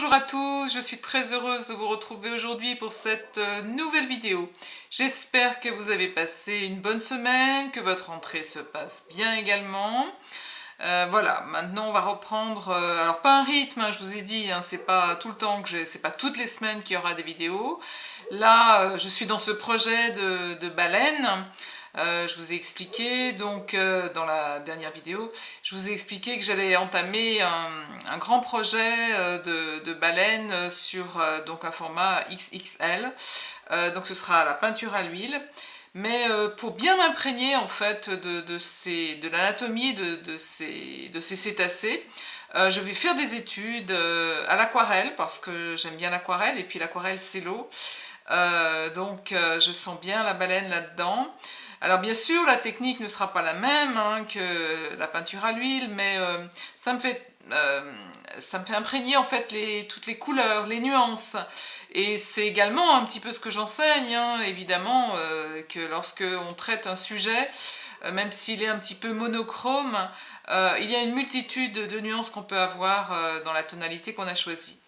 Bonjour à tous, je suis très heureuse de vous retrouver aujourd'hui pour cette nouvelle vidéo. J'espère que vous avez passé une bonne semaine, que votre rentrée se passe bien également. Voilà, maintenant on va reprendre, alors pas un rythme, hein, je vous ai dit, hein, c'est pas tout le temps c'est pas toutes les semaines qu'il y aura des vidéos. Là, je suis dans ce projet de baleine. Je vous ai expliqué, donc dans la dernière vidéo, je vous ai expliqué que j'allais entamer un grand projet de baleine sur donc un format XXL. Donc ce sera la peinture à l'huile. Mais pour bien m'imprégner en fait de l'anatomie de ces cétacés, je vais faire des études à l'aquarelle parce que j'aime bien l'aquarelle et puis l'aquarelle c'est l'eau. Je sens bien la baleine là-dedans. Alors bien sûr, la technique ne sera pas la même hein, que la peinture à l'huile, mais ça me fait imprégner en fait toutes les couleurs, les nuances. Et c'est également un petit peu ce que j'enseigne, hein, évidemment, que lorsque on traite un sujet, même s'il est un petit peu monochrome, il y a une multitude de nuances qu'on peut avoir dans la tonalité qu'on a choisie.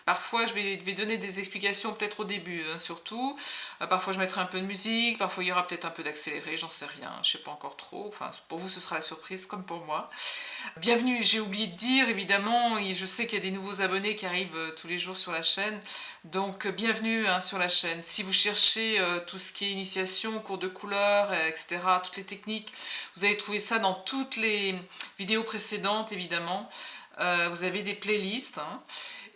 Parfois, je vais donner des explications peut-être au début, hein, surtout. Parfois, je mettrai un peu de musique, parfois il y aura peut-être un peu d'accéléré, j'en sais rien, je sais pas encore trop. Enfin, pour vous, ce sera la surprise, comme pour moi. Bienvenue, j'ai oublié de dire, évidemment, et je sais qu'il y a des nouveaux abonnés qui arrivent tous les jours sur la chaîne. Donc, bienvenue hein, sur la chaîne. Si vous cherchez tout ce qui est initiation, cours de couleurs, etc., toutes les techniques, vous allez trouver ça dans toutes les vidéos précédentes, évidemment. Vous avez des playlists, hein.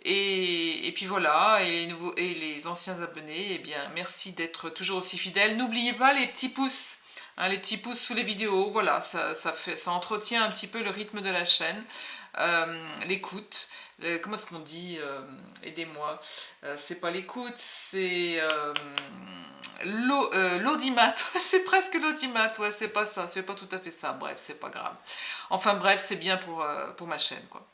Et puis voilà, et les anciens abonnés, eh bien merci d'être toujours aussi fidèles. N'oubliez pas les petits pouces, hein, les petits pouces sous les vidéos, voilà, ça entretient un petit peu le rythme de la chaîne. L'écoute, comment est-ce qu'on dit, aidez-moi, c'est pas l'écoute, c'est l'audimat, c'est presque l'audimat, ouais, c'est pas ça, c'est pas tout à fait ça, bref, c'est pas grave. Enfin bref, c'est bien pour ma chaîne, quoi.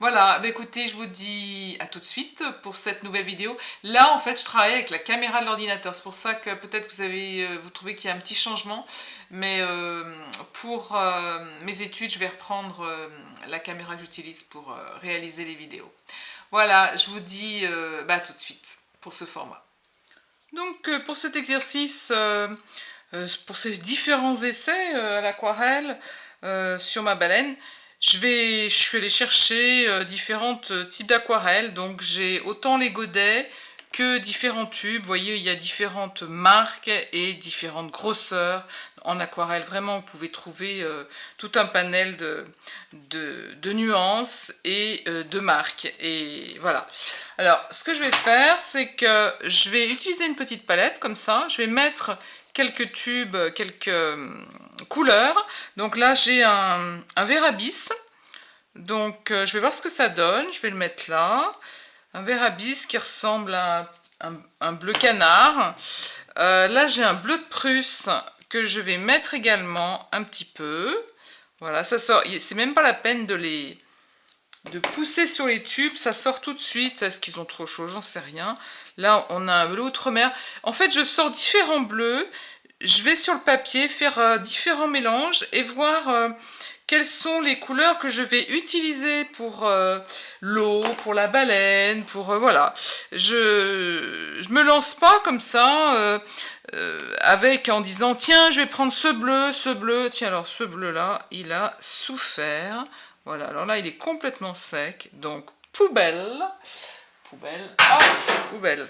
Voilà, bah écoutez, je vous dis à tout de suite pour cette nouvelle vidéo. Là, en fait, je travaille avec la caméra de l'ordinateur. C'est pour ça que peut-être vous trouvez qu'il y a un petit changement. Mais pour mes études, je vais reprendre la caméra que j'utilise pour réaliser les vidéos. Voilà, je vous dis à tout de suite pour ce format. Donc, pour cet exercice, pour ces différents essais à l'aquarelle sur ma baleine, je suis allée chercher différents types d'aquarelles. Donc j'ai autant les godets que différents tubes. Vous voyez, il y a différentes marques et différentes grosseurs en aquarelle. Vraiment, vous pouvez trouver tout un panel de nuances et de marques. Et voilà. Alors, ce que je vais faire, c'est que je vais utiliser une petite palette comme ça. Je vais mettre quelques tubes, quelques couleurs. Donc là, j'ai un verre à bis. Donc, je vais voir ce que ça donne. Je vais le mettre là. Un verre à bis qui ressemble à un bleu canard. Là, j'ai un bleu de Prusse que je vais mettre également un petit peu. Voilà, ça sort. C'est même pas la peine de pousser sur les tubes, ça sort tout de suite. Est-ce qu'ils ont trop chaud? J'en sais rien. Là, on a un bleu outre-mer. En fait, je sors différents bleus. Je vais sur le papier faire différents mélanges et voir quelles sont les couleurs que je vais utiliser pour l'eau, pour la baleine, pour voilà. Je me lance pas comme ça en disant tiens, je vais prendre ce bleu. Tiens, alors ce bleu-là, il a souffert. Voilà, alors là, il est complètement sec, donc poubelle. Poubelle, hop, poubelle.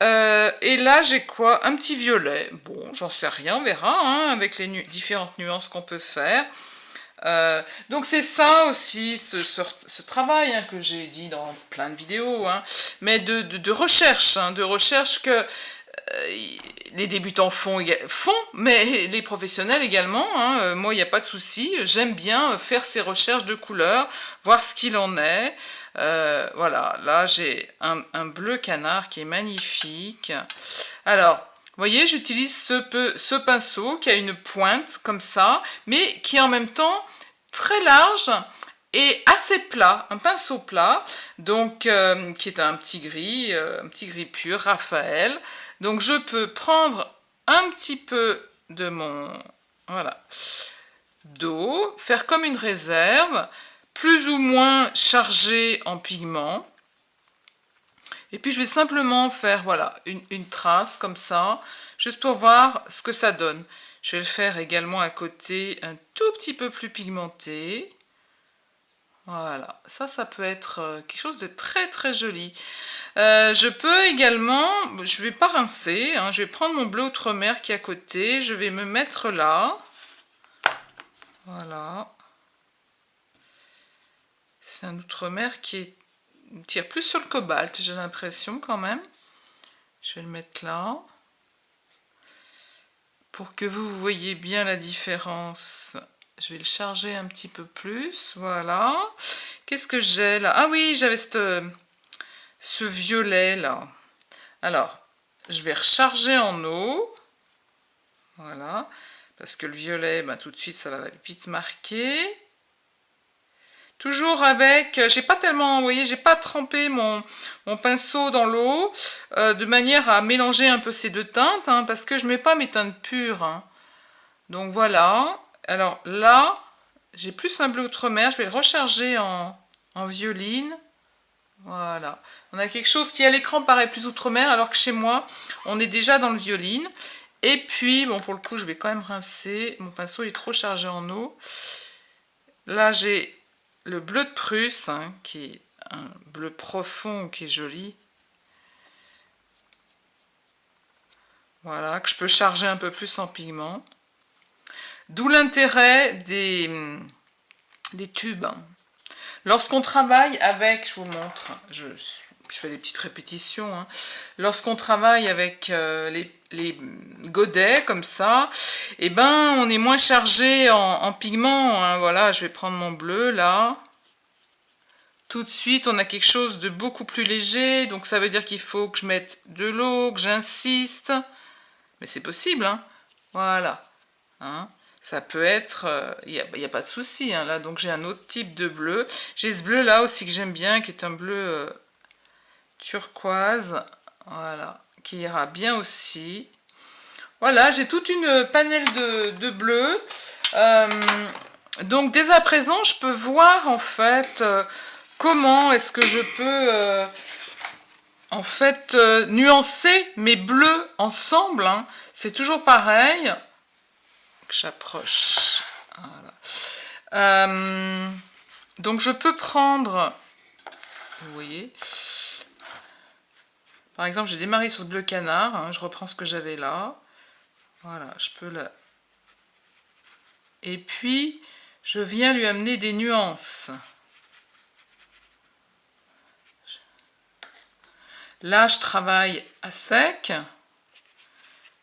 Et là, j'ai quoi? Un petit violet. Bon, j'en sais rien, on verra, hein, avec les différentes nuances qu'on peut faire. Donc c'est ça aussi, ce travail hein, que j'ai dit dans plein de vidéos, hein, mais de recherche, hein, de recherche que les débutants font, mais les professionnels également. Hein, moi, il n'y a pas de souci. J'aime bien faire ces recherches de couleurs, voir ce qu'il en est. Voilà, là, j'ai un bleu canard qui est magnifique. Alors, vous voyez, j'utilise ce pinceau qui a une pointe comme ça, mais qui est en même temps très large et assez plat, un pinceau plat, donc qui est un petit gris pur, Raphaël. Donc je peux prendre un petit peu de voilà, d'eau, faire comme une réserve, plus ou moins chargée en pigments. Et puis je vais simplement faire, voilà, une trace comme ça, juste pour voir ce que ça donne. Je vais le faire également à côté un tout petit peu plus pigmenté. Voilà, ça peut être quelque chose de très très joli. Je peux également, je vais pas rincer, hein, je vais prendre mon bleu outre-mer qui est à côté, je vais me mettre là. Voilà. C'est un outre-mer qui tire plus sur le cobalt, j'ai l'impression quand même. Je vais le mettre là. Pour que vous voyez bien la différence, je vais le charger un petit peu plus. Voilà. Qu'est-ce que j'ai là? Ah oui, j'avais ce violet là. Alors, je vais recharger en eau. Voilà. Parce que le violet, ben, tout de suite, ça va vite marquer. Toujours avec, j'ai pas tellement, vous voyez, j'ai pas trempé mon pinceau dans l'eau, de manière à mélanger un peu ces deux teintes, hein, parce que je mets pas mes teintes pures. Hein. Donc voilà. Alors là, j'ai plus un bleu outre-mer, je vais le recharger en violine. Voilà. On a quelque chose qui à l'écran paraît plus outre-mer, alors que chez moi, on est déjà dans le violine. Et puis, bon, pour le coup, je vais quand même rincer. Mon pinceau est trop chargé en eau. Là, j'ai le bleu de Prusse, hein, qui est un bleu profond, qui est joli. Voilà, que je peux charger un peu plus en pigment. D'où l'intérêt des tubes. Lorsqu'on travaille avec, je vous montre, je fais des petites répétitions, hein. Lorsqu'on travaille avec les godets comme ça, et ben on est moins chargé en pigments. Hein. Voilà, je vais prendre mon bleu là. Tout de suite, on a quelque chose de beaucoup plus léger, donc ça veut dire qu'il faut que je mette de l'eau, que j'insiste. Mais c'est possible, hein. Voilà. Hein. Ça peut être... Il n'y a pas de souci, hein, là. Donc j'ai un autre type de bleu. J'ai ce bleu là aussi que j'aime bien, qui est un bleu turquoise. Voilà. Qui ira bien aussi. Voilà, j'ai toute une panelle de bleus. Donc dès à présent, je peux voir en fait... comment est-ce que je peux en fait nuancer mes bleus ensemble, hein. C'est toujours pareil. J'approche. Voilà. Donc je peux prendre, vous voyez, par exemple j'ai démarré sur ce bleu canard, hein, je reprends ce que j'avais là. Voilà, je peux là. Et puis je viens lui amener des nuances. Là, je travaille à sec,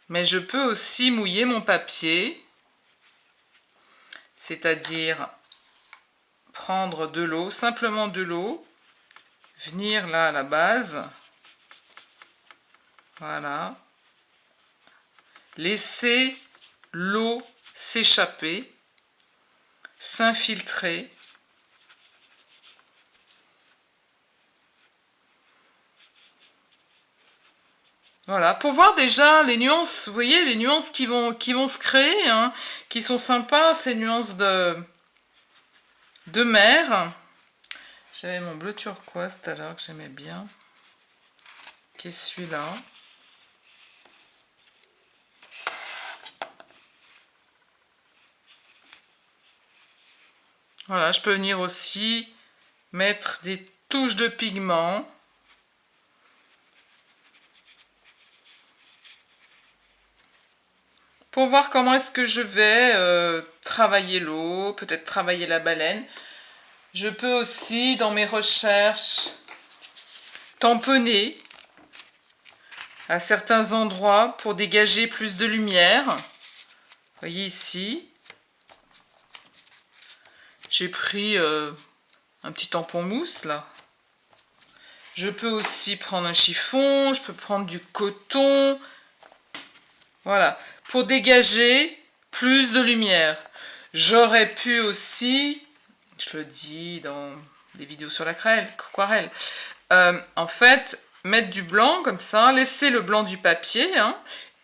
mais je peux aussi mouiller mon papier, c'est-à-dire prendre de l'eau, simplement de l'eau, venir là à la base, voilà, laisser l'eau s'échapper, s'infiltrer. Voilà, pour voir déjà les nuances, vous voyez, les nuances qui vont se créer, hein, qui sont sympas, ces nuances de mer. J'avais mon bleu turquoise tout à l'heure que j'aimais bien, qui est celui-là. Voilà, je peux venir aussi mettre des touches de pigment. Pour voir comment est-ce que je vais travailler l'eau, peut-être travailler la baleine. Je peux aussi, dans mes recherches, tamponner à certains endroits pour dégager plus de lumière. Vous voyez ici, j'ai pris un petit tampon mousse là. Je peux aussi prendre un chiffon, je peux prendre du coton. Voilà, pour dégager plus de lumière. J'aurais pu aussi, je le dis dans les vidéos sur l'aquarelle, en fait, mettre du blanc comme ça, laisser le blanc du papier, hein,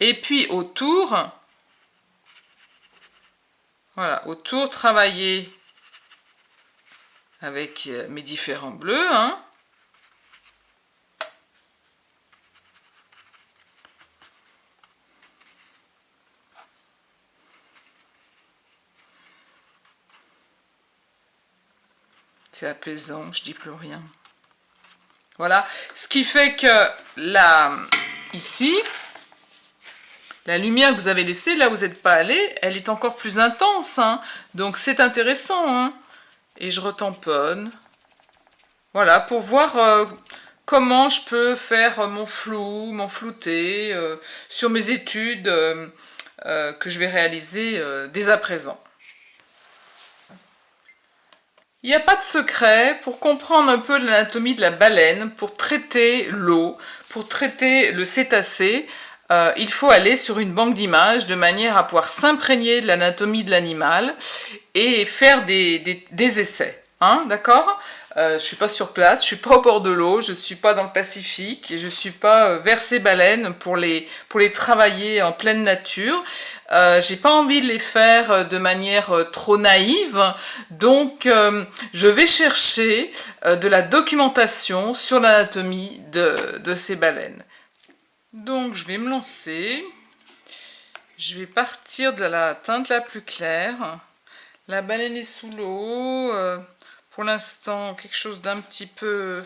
et puis autour, voilà, autour, travailler avec mes différents bleus, hein. C'est apaisant, je dis plus rien. Voilà, ce qui fait que là, ici, la lumière que vous avez laissée, là où vous n'êtes pas allé, elle est encore plus intense. Hein. Donc c'est intéressant. Hein. Et je retamponne. Voilà, pour voir comment je peux faire mon flou, mon flouté sur mes études que je vais réaliser dès à présent. Il n'y a pas de secret pour comprendre un peu l'anatomie de la baleine, pour traiter l'eau, pour traiter le cétacé. Il faut aller sur une banque d'images de manière à pouvoir s'imprégner de l'anatomie de l'animal et faire des essais. Hein, d'accord ? Je ne suis pas sur place, je ne suis pas au bord de l'eau, je ne suis pas dans le Pacifique, et je ne suis pas vers ces baleines pour les travailler en pleine nature. J'ai pas envie de les faire de manière trop naïve, donc je vais chercher de la documentation sur l'anatomie de ces baleines. Donc je vais me lancer, je vais partir de la teinte la plus claire. La baleine est sous l'eau, pour l'instant quelque chose d'un petit peu...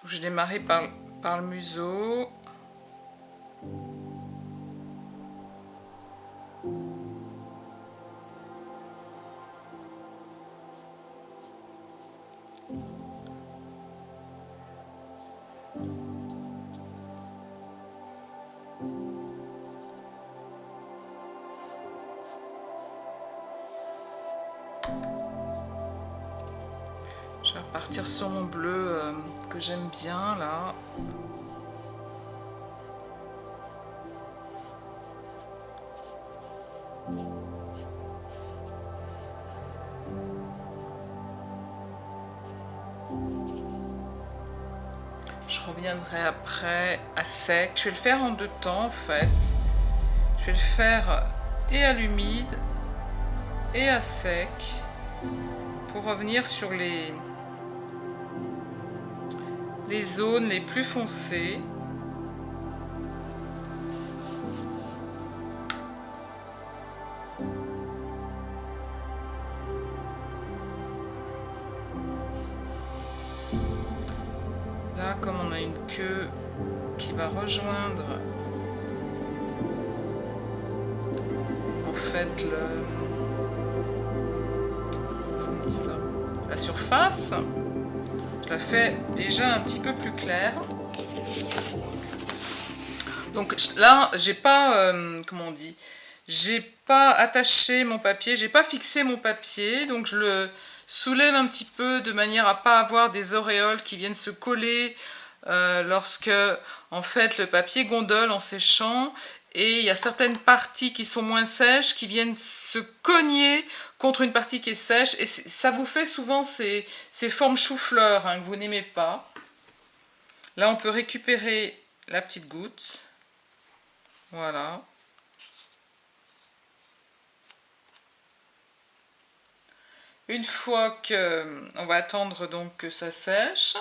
Je vais démarrer par le museau. Je vais repartir sur mon bleu que j'aime bien là. Je reviendrai après à sec. Je vais le faire en deux temps en fait. Je vais le faire et à l'humide et à sec pour revenir sur les zones les plus foncées. Là, comme on a une queue qui va rejoindre en fait la surface, je la fais déjà un petit peu plus claire. Donc là, j'ai pas, comment on dit, j'ai pas attaché mon papier, j'ai pas fixé mon papier, donc je le soulève un petit peu de manière à pas avoir des auréoles qui viennent se coller lorsque en fait le papier gondole en séchant, et il y a certaines parties qui sont moins sèches qui viennent se cogner contre une partie qui est sèche, et ça vous fait souvent ces formes chou-fleur hein, que vous n'aimez pas. Là on peut récupérer la petite goutte, voilà. Une fois que on va attendre donc que ça sèche.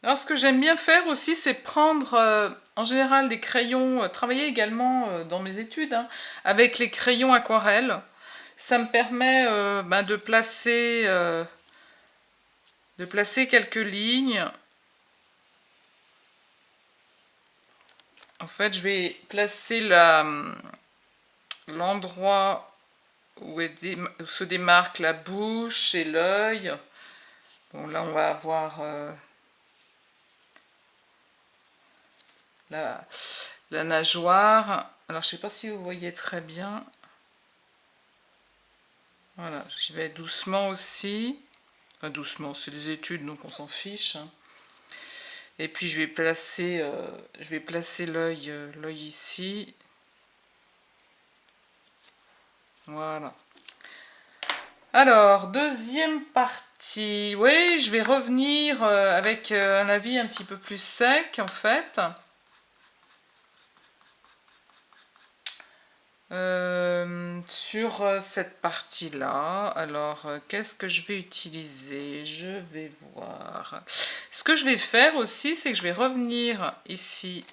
Alors ce que j'aime bien faire aussi, c'est prendre en général des crayons, travailler également dans mes études, hein, avec les crayons aquarelles. Ça me permet de placer quelques lignes. En fait, je vais placer l'endroit où se démarque la bouche et l'œil. Bon, là, on va avoir la nageoire. Alors, je ne sais pas si vous voyez très bien. Voilà, j'y vais doucement aussi. Enfin, doucement, c'est des études, donc on s'en fiche. Hein. Et puis, je vais placer l'œil ici. Voilà. Alors, deuxième partie. Oui, je vais revenir avec un avis un petit peu plus sec, en fait. Sur cette partie-là. Alors, qu'est-ce que je vais utiliser? Je vais voir. Ce que je vais faire aussi, c'est que je vais revenir ici,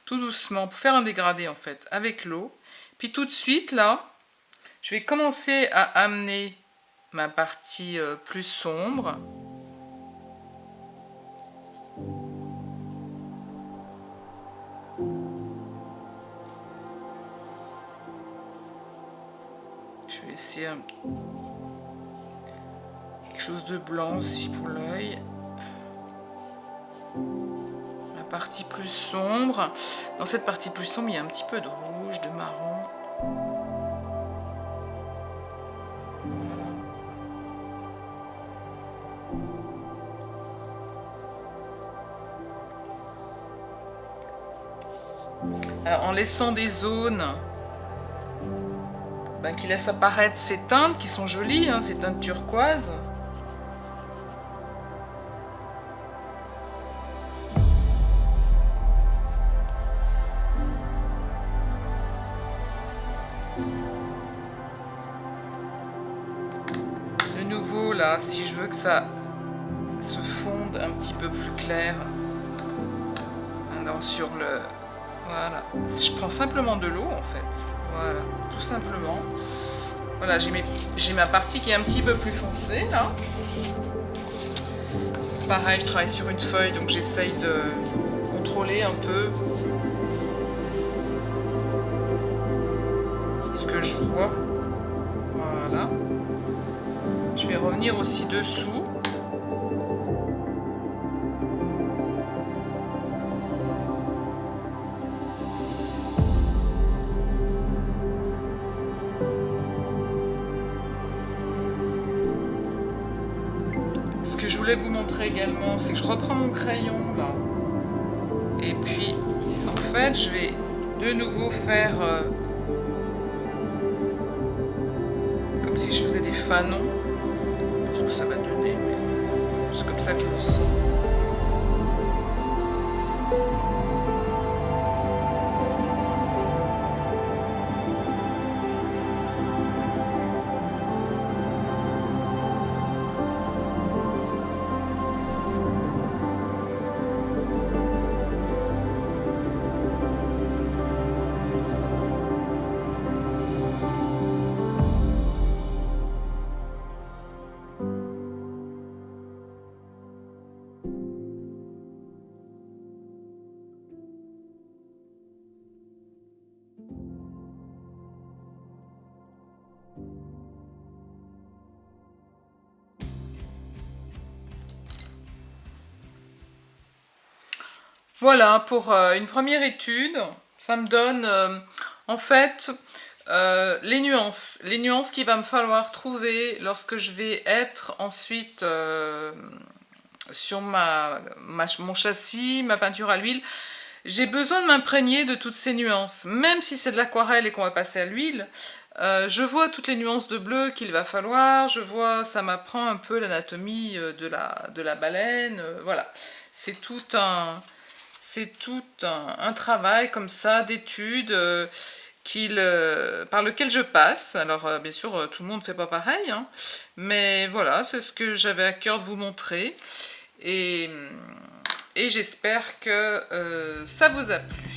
tout doucement, pour faire un dégradé, en fait, avec l'eau. Puis tout de suite, là, je vais commencer à amener ma partie plus sombre. Je vais essayer quelque chose de blanc aussi pour l'œil. La partie plus sombre. Dans cette partie plus sombre, il y a un petit peu de rouge, de marron. Alors, en laissant des zones qui laissent apparaître ces teintes qui sont jolies, hein, ces teintes turquoises. De nouveau là, si je veux que ça se fonde un petit peu plus clair, alors sur le... Voilà, je prends simplement de l'eau en fait, voilà, tout simplement. Voilà, j'ai ma partie qui est un petit peu plus foncée là. Pareil, je travaille sur une feuille, donc j'essaye de contrôler un peu ce que je vois. Voilà. Je vais revenir aussi dessous. Ce que je voulais vous montrer également, c'est que je reprends mon crayon là. Et puis, en fait, je vais de nouveau faire comme si je faisais des fanons. Pour ce que ça va donner, mais c'est comme ça que je le sens. Voilà, pour une première étude, ça me donne en fait les nuances qu'il va me falloir trouver lorsque je vais être ensuite sur mon châssis, ma peinture à l'huile. J'ai besoin de m'imprégner de toutes ces nuances, même si c'est de l'aquarelle et qu'on va passer à l'huile. Je vois toutes les nuances de bleu qu'il va falloir, ça m'apprend un peu l'anatomie de la baleine, voilà. C'est tout un travail comme ça d'études par lequel je passe. Alors bien sûr, tout le monde ne fait pas pareil, hein, mais voilà, c'est ce que j'avais à cœur de vous montrer. Et j'espère que ça vous a plu.